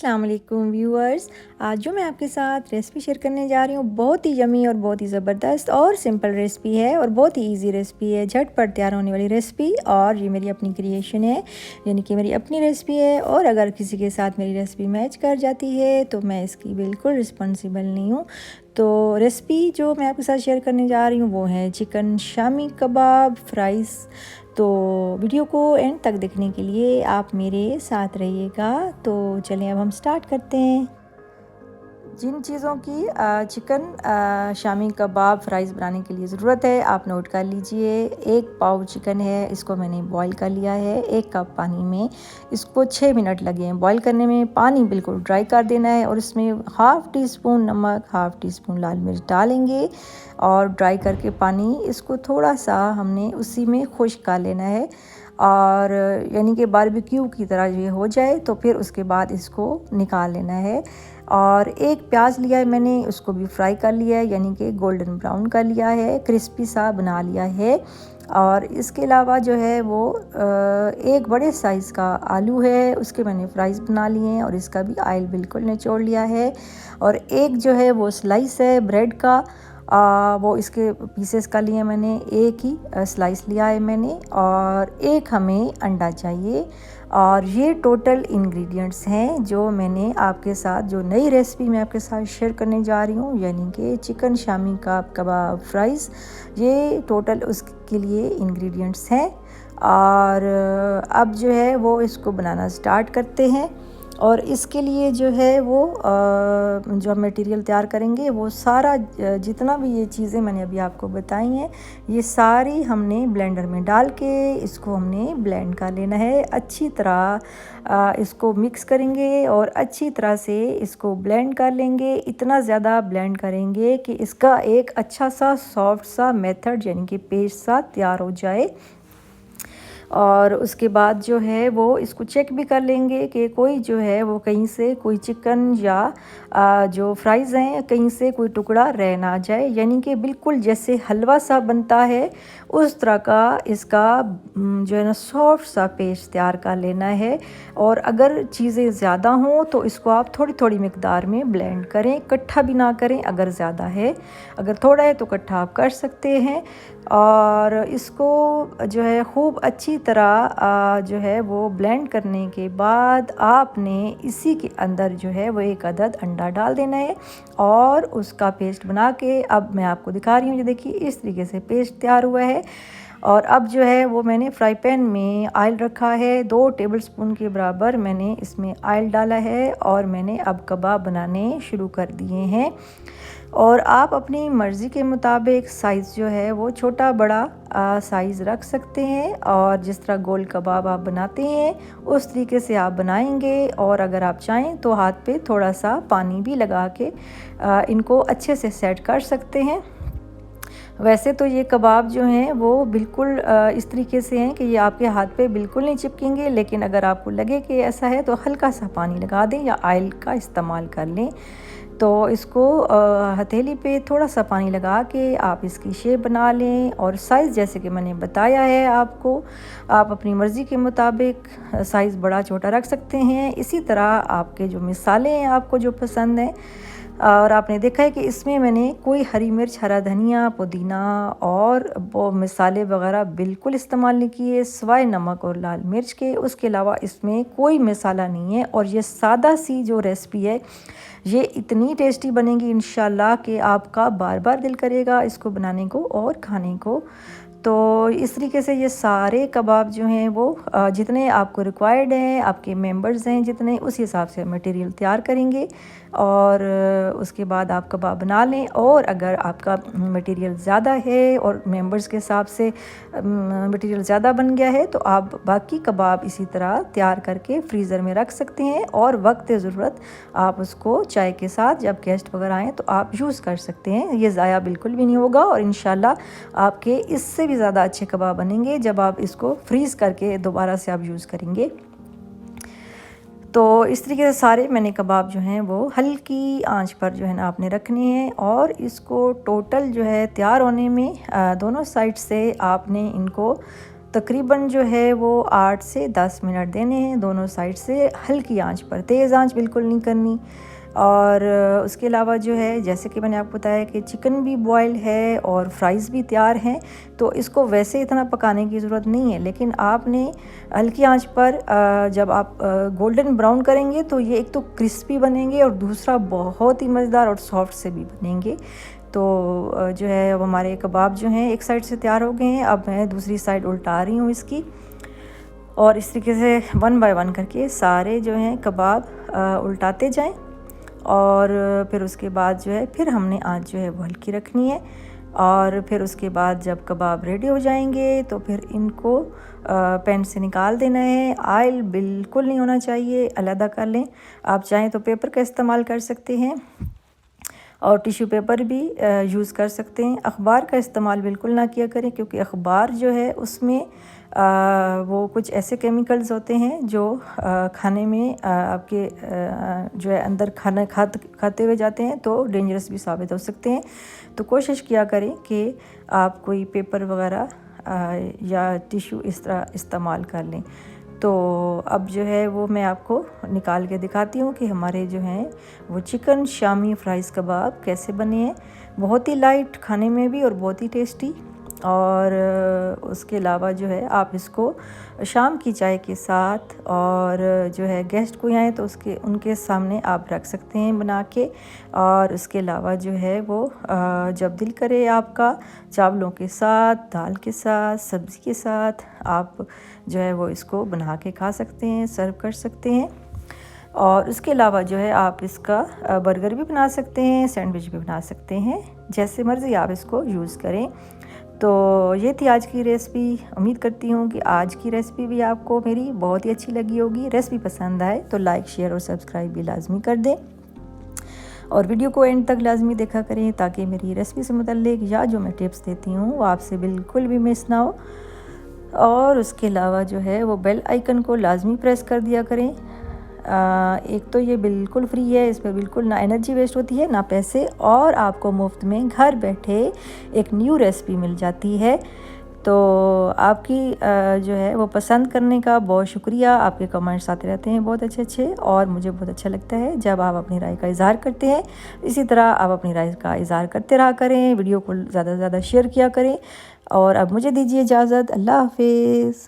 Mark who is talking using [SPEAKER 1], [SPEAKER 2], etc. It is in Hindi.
[SPEAKER 1] अस्सलाम वालेकुम व्यूअर्स। आज जो मैं आपके साथ रेसिपी शेयर करने जा रही हूँ बहुत ही यमी और बहुत ही ज़बरदस्त और सिंपल रेसिपी है और बहुत ही इजी रेसिपी है, झटपट तैयार होने वाली रेसिपी। और ये मेरी अपनी क्रिएशन है, यानी कि मेरी अपनी रेसिपी है। और अगर किसी के साथ मेरी रेसिपी मैच कर जाती है तो मैं इसकी बिल्कुल रिस्पॉन्सिबल नहीं हूँ। तो रेसिपी जो मैं आपके साथ शेयर करने जा रही हूँ वो है चिकन शामी कबाब फ्राइज़। तो वीडियो को एंड तक देखने के लिए आप मेरे साथ रहिएगा। तो चलिए अब हम स्टार्ट करते हैं। जिन चीज़ों की चिकन शामी कबाब फ्राइज़ बनाने के लिए ज़रूरत है आप नोट कर लीजिए। 1 पाव चिकन है, इसको मैंने बॉईल कर लिया है 1 कप पानी में। इसको 6 मिनट लगे हैं बॉईल करने में। पानी बिल्कुल ड्राई कर देना है और इसमें हाफ़ टी स्पून नमक, हाफ़ टी स्पून लाल मिर्च डालेंगे और ड्राई करके पानी इसको थोड़ा सा हमने उसी में खुश्क कर लेना है। और यानी कि बारबेक्यू की तरह ये हो जाए तो फिर उसके बाद इसको निकाल लेना है। और 1 प्याज लिया है मैंने, उसको भी फ्राई कर लिया है, यानी कि गोल्डन ब्राउन कर लिया है, क्रिस्पी सा बना लिया है। और इसके अलावा जो है वो 1 बड़े साइज़ का आलू है, उसके मैंने फ्राइज़ बना लिए हैं और इसका भी ऑयल बिल्कुल निचोड़ लिया है। और 1 जो है वो स्लाइस है ब्रेड का, वो इसके पीसेस का लिए मैंने, 1 ही स्लाइस लिया है मैंने। और 1 हमें अंडा चाहिए। और ये टोटल इंग्रेडिएंट्स हैं जो मैंने आपके साथ, जो नई रेसिपी मैं आपके साथ शेयर करने जा रही हूँ, यानी कि चिकन शामी कबाब फ्राइज़। ये टोटल उसके लिए इंग्रेडिएंट्स हैं। और अब जो है वो इसको बनाना स्टार्ट करते हैं। और इसके लिए जो है वो जो मटेरियल तैयार करेंगे वो सारा जितना भी ये चीज़ें मैंने अभी आपको बताई हैं ये सारी हमने ब्लेंडर में डाल के इसको हमने ब्लेंड कर लेना है। अच्छी तरह इसको मिक्स करेंगे और अच्छी तरह से इसको ब्लेंड कर लेंगे। इतना ज़्यादा ब्लेंड करेंगे कि इसका एक अच्छा सा सॉफ्ट सा मेथड यानी कि पेस्ट सा तैयार हो जाए। और उसके बाद जो है वो इसको चेक भी कर लेंगे कि कोई जो है वो कहीं से कोई चिकन या जो फ्राइज़ हैं कहीं से कोई टुकड़ा रह ना जाए, यानी कि बिल्कुल जैसे हलवा सा बनता है उस तरह का इसका जो है ना सॉफ्ट सा पेस्ट तैयार कर लेना है। और अगर चीज़ें ज़्यादा हों तो इसको आप थोड़ी थोड़ी मिकदार में ब्लेंड करें, इकट्ठा भी ना करें। अगर ज़्यादा है, अगर थोड़ा है तो इकट्ठा आप कर सकते हैं। और इसको जो है खूब अच्छी तरह जो है वो ब्लेंड करने के बाद आपने इसी के अंदर जो है वो 1 अदद अंडा डाल देना है और उसका पेस्ट बना के अब मैं आपको दिखा रही हूँ। ये देखिए इस तरीके से पेस्ट तैयार हुआ है। और अब जो है वो मैंने फ्राई पैन में ऑयल रखा है, 2 टेबलस्पून के बराबर मैंने इसमें ऑयल डाला है और मैंने अब कबाब बनाने शुरू कर दिए हैं। और आप अपनी मर्ज़ी के मुताबिक साइज़ जो है वो छोटा बड़ा साइज़ रख सकते हैं। और जिस तरह गोल कबाब आप बनाते हैं उस तरीके से आप बनाएंगे। और अगर आप चाहें तो हाथ पे थोड़ा सा पानी भी लगा के इनको अच्छे से सेट कर सकते हैं। वैसे तो ये कबाब जो हैं वो बिल्कुल इस तरीके से हैं कि ये आपके हाथ पे बिल्कुल नहीं चिपकेंगे, लेकिन अगर आपको लगे कि ऐसा है तो हल्का सा पानी लगा दें या ऑयल का इस्तेमाल कर लें। तो इसको हथेली पे थोड़ा सा पानी लगा के आप इसकी शेप बना लें। और साइज़ जैसे कि मैंने बताया है आपको, आप अपनी मर्ज़ी के मुताबिक साइज़ बड़ा छोटा रख सकते हैं। इसी तरह आपके जो मिसालें हैं आपको जो पसंद हैं। और आपने देखा है कि इसमें मैंने कोई हरी मिर्च, हरा धनिया, पुदीना और वो मसाले वगैरह बिल्कुल इस्तेमाल नहीं किए सिवाय नमक और लाल मिर्च के। उसके अलावा इसमें कोई मसाला नहीं है। और ये सादा सी जो रेसिपी है ये इतनी टेस्टी बनेगी इंशाल्लाह कि आपका बार बार दिल करेगा इसको बनाने को और खाने को। तो इस तरीके से ये सारे कबाब जो हैं वो जितने आपको रिक्वायर्ड हैं, आपके मेंबर्स हैं जितने, उस हिसाब से मटेरियल तैयार करेंगे और उसके बाद आप कबाब बना लें। और अगर आपका मटेरियल ज़्यादा है और मेंबर्स के हिसाब से मटेरियल ज़्यादा बन गया है तो आप बाकी कबाब इसी तरह तैयार करके फ्रीज़र में रख सकते हैं और वक्त ज़रूरत आप उसको चाय के साथ जब गेस्ट वगैरह आएँ तो आप यूज़ कर सकते हैं। ये ज़ाया बिल्कुल भी नहीं होगा और इंशाल्लाह आपके इससे भी ज़्यादा अच्छे कबाब बनेंगे जब आप इसको फ्रीज़ करके दोबारा से आप यूज़ करेंगे। तो इस तरीके से सारे मैंने कबाब जो हैं वो हल्की आंच पर जो है ना आपने रखने हैं। और इसको टोटल जो है तैयार होने में दोनों साइड से आपने इनको तकरीबन जो है वो 8 से 10 मिनट देने हैं दोनों साइड से हल्की आंच पर, तेज़ आंच बिल्कुल नहीं करनी। और उसके अलावा जो है जैसे कि मैंने आपको बताया कि चिकन भी बॉयल है और फ्राइज़ भी तैयार हैं, तो इसको वैसे इतना पकाने की ज़रूरत नहीं है, लेकिन आपने हल्की आंच पर जब आप गोल्डन ब्राउन करेंगे तो ये एक तो क्रिस्पी बनेंगे और दूसरा बहुत ही मज़ेदार और सॉफ्ट से भी बनेंगे। तो जो है अब हमारे कबाब जो हैं एक साइड से तैयार हो गए हैं। अब मैं दूसरी साइड उल्टा रही हूँ इसकी, और इस तरीके से 1 बाय 1 करके सारे जो हैं कबाब उल्टाते जाएं। और फिर उसके बाद जो है फिर हमने आंच जो है वो हल्की रखनी है। और फिर उसके बाद जब कबाब रेडी हो जाएंगे तो फिर इनको पैन से निकाल देना है। ऑयल बिल्कुल नहीं होना चाहिए, अलहदा कर लें। आप चाहें तो पेपर का इस्तेमाल कर सकते हैं और टिश्यू पेपर भी यूज़ कर सकते हैं। अखबार का इस्तेमाल बिल्कुल ना किया करें, क्योंकि अखबार जो है उसमें वो कुछ ऐसे केमिकल्स होते हैं जो खाने में आपके जो है अंदर खाना खाते हुए जाते हैं तो डेंजरस भी साबित हो सकते हैं। तो कोशिश किया करें कि आप कोई पेपर वगैरह या टिश्यू इस तरह इस्तेमाल कर लें। तो अब जो है वो मैं आपको निकाल के दिखाती हूँ कि हमारे जो हैं वो चिकन शामी फ्राइज़ कबाब कैसे बने हैं। बहुत ही लाइट खाने में भी और बहुत ही टेस्टी। और उसके अलावा जो है आप इसको शाम की चाय के साथ और जो है गेस्ट कोई आए तो उनके सामने आप रख सकते हैं बना के। और उसके अलावा जो है वो जब दिल करे आपका चावलों के साथ, दाल के साथ, सब्ज़ी के साथ आप जो है वो इसको बना के खा सकते हैं, सर्व कर सकते हैं। और उसके अलावा जो है आप इसका बर्गर भी बना सकते हैं, सैंडविच भी बना सकते हैं, जैसे मर्ज़ी आप इसको यूज़ करें। तो ये थी आज की रेसिपी। उम्मीद करती हूँ कि आज की रेसिपी भी आपको मेरी बहुत ही अच्छी लगी होगी। रेसिपी पसंद आए तो लाइक, शेयर और सब्सक्राइब भी लाजमी कर दें, और वीडियो को एंड तक लाजमी देखा करें ताकि मेरी रेसिपी से मुतल्लिक या जो मैं टिप्स देती हूँ वो आपसे बिल्कुल भी मिस ना हो। और उसके अलावा जो है वो बेल आइकन को लाजमी प्रेस कर दिया करें। एक तो ये बिल्कुल फ्री है, इस पर बिल्कुल ना एनर्जी वेस्ट होती है ना पैसे, और आपको मुफ्त में घर बैठे एक न्यू रेसिपी मिल जाती है। तो आपकी जो है वो पसंद करने का बहुत शुक्रिया। आपके कमेंट्स आते रहते हैं बहुत अच्छे अच्छे, और मुझे बहुत अच्छा लगता है जब आप अपनी राय का इज़हार करते हैं। इसी तरह आप अपनी राय का इज़हार करते रहा करें, वीडियो को ज़्यादा से ज़्यादा शेयर किया करें। और अब मुझे दीजिए इजाज़त। अल्लाह हाफिज़।